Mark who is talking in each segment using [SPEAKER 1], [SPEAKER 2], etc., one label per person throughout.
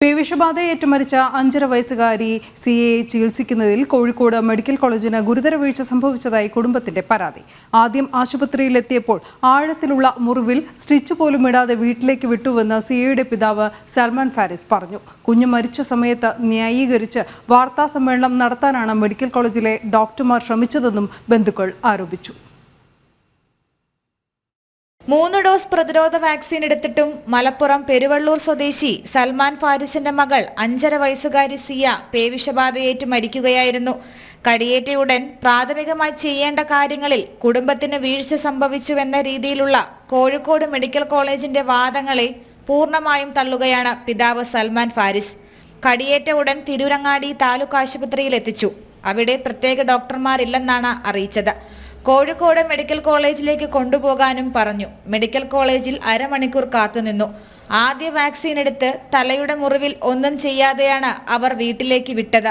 [SPEAKER 1] പേവിഷബാധയേറ്റ് മരിച്ച 5.5 വയസ്സുകാരി സിയെ ചികിത്സിക്കുന്നതിൽ കോഴിക്കോട് മെഡിക്കൽ കോളേജിന് ഗുരുതര വീഴ്ച സംഭവിച്ചതായി കുടുംബത്തിന്റെ പരാതി. ആദ്യം ആശുപത്രിയിലെത്തിയപ്പോൾ ആഴത്തിലുള്ള മുറിവിൽ സ്റ്റിച്ച് പോലും ഇടാതെ വീട്ടിലേക്ക് വിട്ടുവെന്ന് സിയയുടെ പിതാവ് സൽമാൻ ഫാരിസ് പറഞ്ഞു. കുഞ്ഞ് മരിച്ച സമയത്ത് ന്യായീകരിച്ച് വാർത്താസമ്മേളനം നടത്താനാണ് മെഡിക്കൽ കോളേജിലെ ഡോക്ടർമാർ ശ്രമിച്ചതെന്നും ബന്ധുക്കൾ ആരോപിച്ചു.
[SPEAKER 2] 3 ഡോസ് പ്രതിരോധ വാക്സിൻ എടുത്തിട്ടും മലപ്പുറം പെരുവള്ളൂർ സ്വദേശി സൽമാൻ ഫാരിസിന്റെ മകൾ 5.5 വയസ്സുകാരി സിയ പേവിഷബാധയേറ്റ് മരിക്കുകയായിരുന്നു. കടിയേറ്റയുടൻ പ്രാഥമികമായി ചെയ്യേണ്ട കാര്യങ്ങളിൽ കുടുംബത്തിന് വീഴ്ച സംഭവിച്ചുവെന്ന രീതിയിലുള്ള കോഴിക്കോട് മെഡിക്കൽ കോളേജിന്റെ വാദങ്ങളെ പൂർണ്ണമായും തള്ളുകയാണ് പിതാവ് സൽമാൻ ഫാരിസ്. കടിയേറ്റ ഉടൻ തിരൂരങ്ങാടി താലൂക്ക് ആശുപത്രിയിൽ എത്തിച്ചു. അവിടെ പ്രത്യേക ഡോക്ടർമാരില്ലെന്നാണ് അറിയിച്ചത്. കോഴിക്കോട് മെഡിക്കൽ കോളേജിലേക്ക് കൊണ്ടുപോകാനും പറഞ്ഞു. മെഡിക്കൽ കോളേജിൽ അരമണിക്കൂർ കാത്തുനിന്നു. ആദ്യ വാക്സിൻ എടുത്ത് തലയുടെ മുറിവിൽ ഒന്നും ചെയ്യാതെയാണ് അവർ വീട്ടിലേക്ക് വിട്ടത്.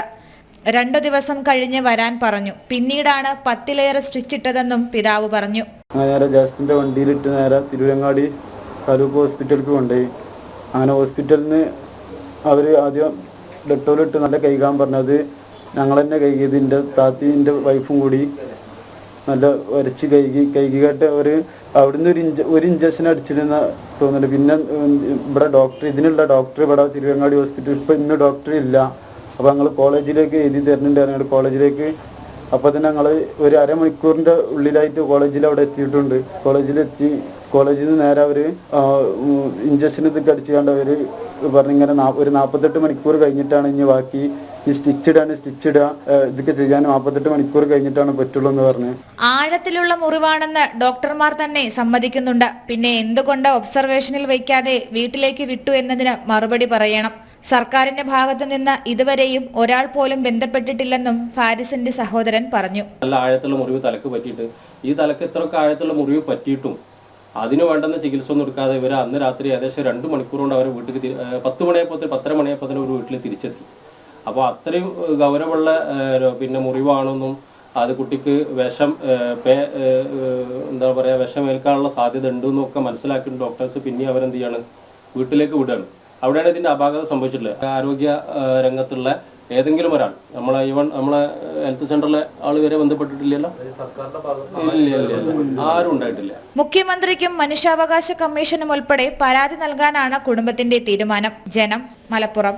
[SPEAKER 2] 2 ദിവസം കഴിഞ്ഞ് വരാൻ പറഞ്ഞു. പിന്നീടാണ് 10ലേറെ സ്റ്റിച്ച് ഇട്ടതെന്നും പിതാവ് പറഞ്ഞു.
[SPEAKER 3] നേരെ ജാസ്റ്റിന്റെ വണ്ടിയിലിട്ട് നേരെ തിരുവരങ്ങാടി താലൂക്ക് ഹോസ്പിറ്റലിലേക്ക് കൊണ്ടുപോയി. അങ്ങനെ ഹോസ്പിറ്റലിൽ നിന്ന് അവർ ആദ്യം ഡെറ്റോളിട്ട് നല്ല കഴുകാൻ പറഞ്ഞത് ഞങ്ങൾ തന്നെ കഴുകിയത്. എൻ്റെ താത്തീൻ്റെ വൈഫും കൂടി നല്ല വരച്ച് കഴുകിയിട്ട് അവിടുന്ന് ഒരു ഇഞ്ചക്ഷൻ അടിച്ചിരുന്ന തോന്നുന്നുണ്ട്. പിന്നെ ഇവിടെ ഡോക്ടർ ഇതിനുള്ള ഡോക്ടർ ഇവിടെ തിരുവങ്ങാടി ഹോസ്പിറ്റൽ ഇപ്പം ഇന്ന് ഡോക്ടർ ഇല്ല. അപ്പോൾ ഞങ്ങൾ കോളേജിലേക്ക് എഴുതി തരുന്നുണ്ടായിരുന്നു കോളേജിലേക്ക്. അപ്പോൾ തന്നെ ഞങ്ങൾ ഒരു അരമണിക്കൂറിൻ്റെ ഉള്ളിലായിട്ട് കോളേജിൽ അവിടെ എത്തിയിട്ടുണ്ട്. കോളേജിൽ നിന്ന് നേരെ അവർ ഇഞ്ചക്ഷൻ ഇതൊക്കെ അടിച്ചുകൊണ്ട് അവർ പറഞ്ഞിങ്ങനെ ഒരു 48 മണിക്കൂർ കഴിഞ്ഞിട്ടാണ് ഇനി ബാക്കി സ്റ്റിച്ച് ഇടുക ഇതൊക്കെ ചെയ്യാൻ 48 മണിക്കൂർ കഴിഞ്ഞിട്ടാണ് പറ്റുള്ളൂ എന്ന് പറഞ്ഞു.
[SPEAKER 2] ആഴത്തിലുള്ള മുറിവാണെന്ന് ഡോക്ടർമാർ തന്നെ സമ്മതിക്കുന്നുണ്ട്. പിന്നെ എന്തുകൊണ്ട് ഒബ്സർവേഷനിൽ വയ്ക്കാതെ വീട്ടിലേക്ക് വിട്ടു എന്നതിന് മറുപടി പറയണം. സർക്കാരിന്റെ ഭാഗത്തു നിന്ന് ഇതുവരെയും ഒരാൾ പോലും ബന്ധപ്പെട്ടിട്ടില്ലെന്നും ഫാരിസിന്റെ സഹോദരൻ പറഞ്ഞു.
[SPEAKER 4] നല്ല ആഴത്തുള്ള മുറിവ് തലക്ക് പറ്റിയിട്ട് ഈ തലക്ക് ഇത്രയൊക്കെ ആഴത്തുള്ള മുറിവ് പറ്റിയിട്ടും അതിന് വേണ്ടുന്ന ചികിത്സ ഒന്നും എടുക്കാതെ ഇവർ അന്ന് രാത്രി ഏകദേശം 2 മണിക്കൂർ കൊണ്ട് അവർ വീട്ടിൽ 10 മണിയായപ്പോൾ ഒരു വീട്ടിൽ തിരിച്ചെത്തി. അപ്പോൾ അത്രയും ഗൗരവമുള്ള പിന്നെ മുറിവാണെന്നും അത് കുട്ടിക്ക് വിഷമേൽക്കാനുള്ള സാധ്യത ഉണ്ടെന്നും ഒക്കെ മനസ്സിലാക്കിയിട്ട് ഡോക്ടേഴ്സ് പിന്നെ അവരെന്ത് ചെയ്യാണ് വീട്ടിലേക്ക് വിടുകയാണ്. അവിടെയാണ് ഇതിന്റെ അപാകത സംഭവിച്ചിട്ടുള്ളത്. ആരോഗ്യ രംഗത്തുള്ള ഏതെങ്കിലും ഒരാൾ നമ്മളെ ഹെൽത്ത് സെന്ററിലെ ആൾ വരെ ബന്ധപ്പെട്ടിട്ടില്ലല്ലോ. ആരും ഉണ്ടായിട്ടില്ല.
[SPEAKER 2] മുഖ്യമന്ത്രിക്കും മനുഷ്യാവകാശ കമ്മീഷനും ഉൾപ്പെടെ പരാതി നൽകാനാണ് കുടുംബത്തിന്റെ തീരുമാനം. ജനം, മലപ്പുറം.